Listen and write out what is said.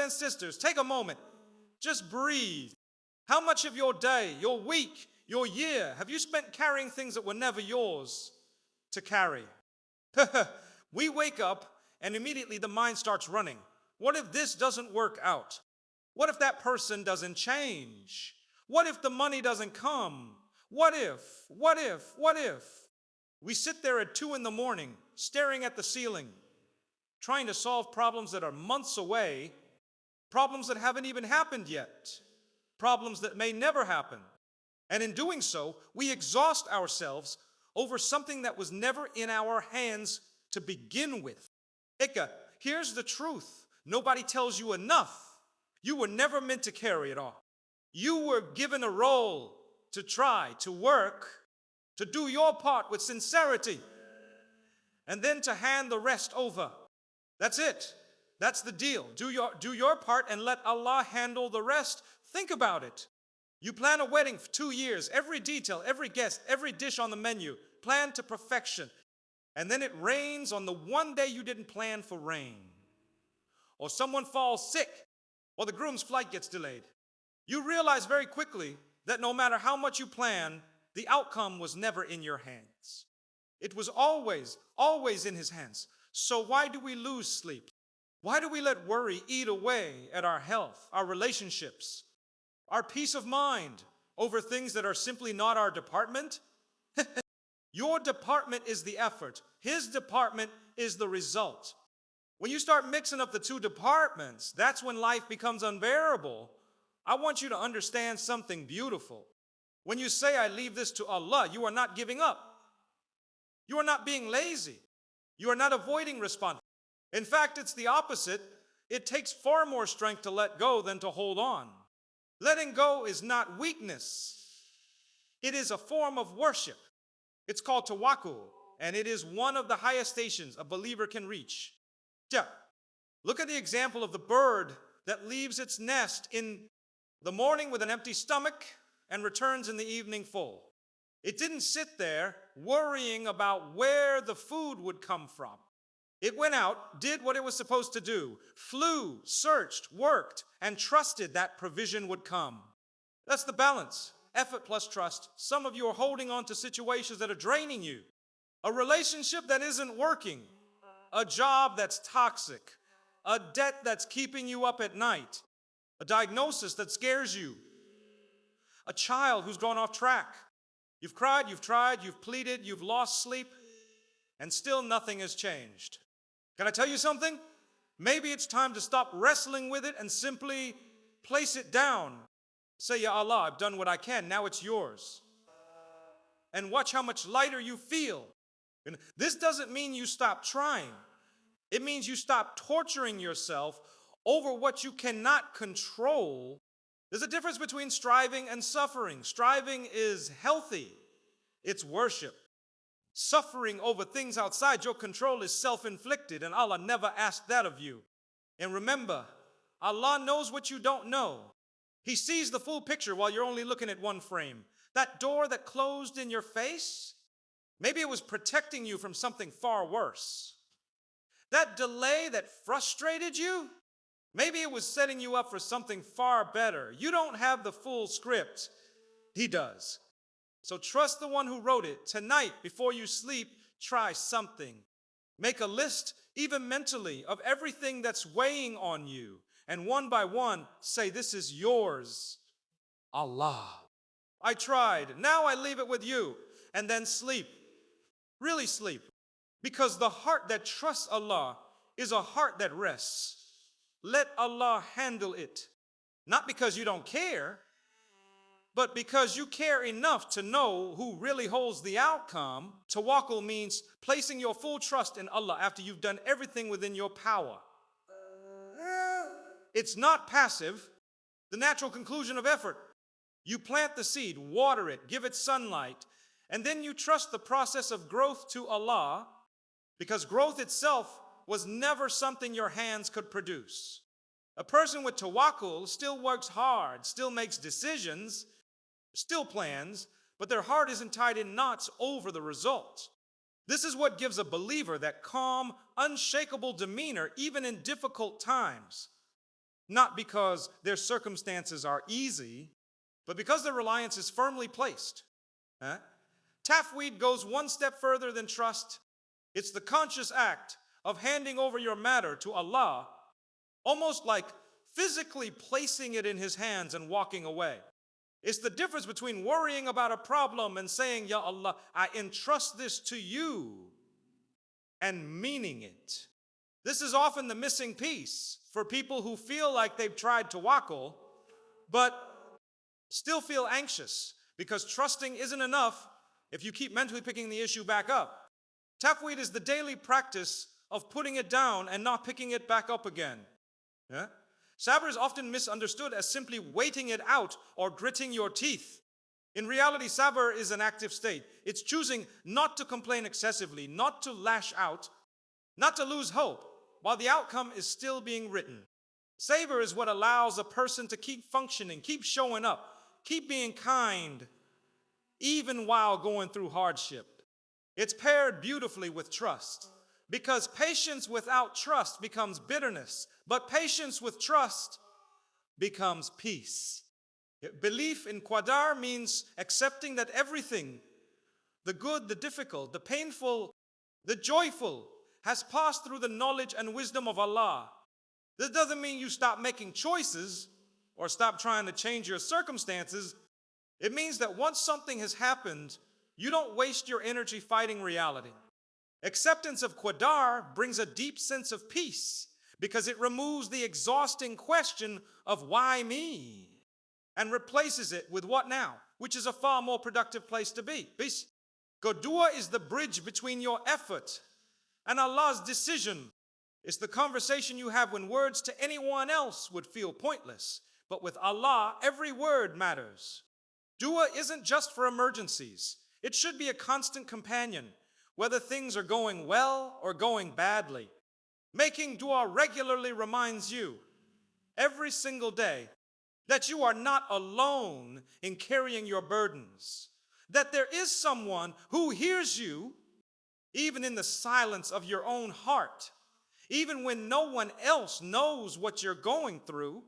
and sisters, take a moment. Just breathe. How much of your day, your week, your year have you spent carrying things that were never yours to carry? We wake up and immediately the mind starts running. What if this doesn't work out? What if that person doesn't change? What if the money doesn't come? What if? What if? What if? We sit there at 2 in the morning, staring at the ceiling, trying to solve problems that are months away, problems that haven't even happened yet, problems that may never happen. And in doing so, we exhaust ourselves over something that was never in our hands to begin with. Ika, here's the truth. Nobody tells you enough. You were never meant to carry it all. You were given a role to try, to work, to do your part with sincerity, and then to hand the rest over. That's it. That's the deal. Do your part and let Allah handle the rest. Think about it. You plan a wedding for 2 years, every detail, every guest, every dish on the menu, planned to perfection. And then it rains on the one day you didn't plan for rain. Or someone falls sick, or the groom's flight gets delayed. You realize very quickly that no matter how much you plan, the outcome was never in your hands. It was always in His hands. So why do we lose sleep? Why do we let worry eat away at our health, our relationships, our peace of mind over things that are simply not our department? Your department is the effort. His department is the result. When you start mixing up the two departments, that's when life becomes unbearable. I want you to understand something beautiful. When you say, I leave this to Allah, you are not giving up. You are not being lazy. You are not avoiding responsibility. In fact, it's the opposite. It takes far more strength to let go than to hold on. Letting go is not weakness. It is a form of worship. It's called tawakkul, and it is one of the highest stations a believer can reach. Yeah. Look at the example of the bird that leaves its nest in the morning with an empty stomach and returns in the evening full. It didn't sit there worrying about where the food would come from. It went out, did what it was supposed to do, flew, searched, worked, and trusted that provision would come. That's the balance. Effort plus trust. Some of you are holding on to situations that are draining you. A relationship that isn't working. A job that's toxic. A debt that's keeping you up at night. A diagnosis that scares you. A child who's gone off track. You've cried, you've tried, you've pleaded, you've lost sleep, and still nothing has changed. Can I tell you something? Maybe it's time to stop wrestling with it and simply place it down. Say, Ya Allah, I've done what I can, now it's yours. And watch how much lighter you feel. And this doesn't mean you stop trying. It means you stop torturing yourself over what you cannot control. There's a difference between striving and suffering. Striving is healthy. It's worship. Suffering over things outside your control is self-inflicted, and Allah never asked that of you. And remember, Allah knows what you don't know. He sees the full picture while you're only looking at one frame. That door that closed in your face, maybe it was protecting you from something far worse. That delay that frustrated you, maybe it was setting you up for something far better. You don't have the full script. He does. So trust the one who wrote it. Tonight, before you sleep, try something. Make a list, even mentally, of everything that's weighing on you. And one by one, say, this is yours, Allah. I tried. Now I leave it with you. And then sleep. Really sleep. Because the heart that trusts Allah is a heart that rests. Let Allah handle it. Not because you don't care, but because you care enough to know who really holds the outcome. Tawakkul means placing your full trust in Allah after you've done everything within your power. It's not passive, the natural conclusion of effort. You plant the seed, water it, give it sunlight, and then you trust the process of growth to Allah, because growth itself was never something your hands could produce. A person with tawakkul still works hard, still makes decisions, still plans, but their heart isn't tied in knots over the result. This is what gives a believer that calm, unshakable demeanor even in difficult times. not because their circumstances are easy, but because their reliance is firmly placed. Tafweed goes one step further than trust. It's the conscious act of handing over your matter to Allah, almost like physically placing it in His hands and walking away. It's the difference between worrying about a problem and saying, Ya Allah, I entrust this to you, and meaning it. This is often the missing piece for people who feel like they've tried tawakkul, but still feel anxious because trusting isn't enough if you keep mentally picking the issue back up. Tafweed is the daily practice of putting it down and not picking it back up again. Sabr is often misunderstood as simply waiting it out or gritting your teeth. In reality, sabr is an active state. It's choosing not to complain excessively, not to lash out, not to lose hope, while the outcome is still being written. Sabr is what allows a person to keep functioning, keep showing up, keep being kind, even while going through hardship. It's paired beautifully with trust, because patience without trust becomes bitterness, but patience with trust becomes peace. Belief in qadar means accepting that everything, the good, the difficult, the painful, the joyful, has passed through the knowledge and wisdom of Allah. This doesn't mean you stop making choices or stop trying to change your circumstances. It means that once something has happened, you don't waste your energy fighting reality. Acceptance of qadar brings a deep sense of peace because it removes the exhausting question of why me and replaces it with what now, which is a far more productive place to be. Peace. Dua is the bridge between your effort and Allah's decision. It's the conversation you have when words to anyone else would feel pointless, but with Allah, every word matters. Dua isn't just for emergencies. It should be a constant companion, whether things are going well or going badly. Making dua regularly reminds you, every single day, that you are not alone in carrying your burdens, that there is someone who hears you, even in the silence of your own heart, even when no one else knows what you're going through.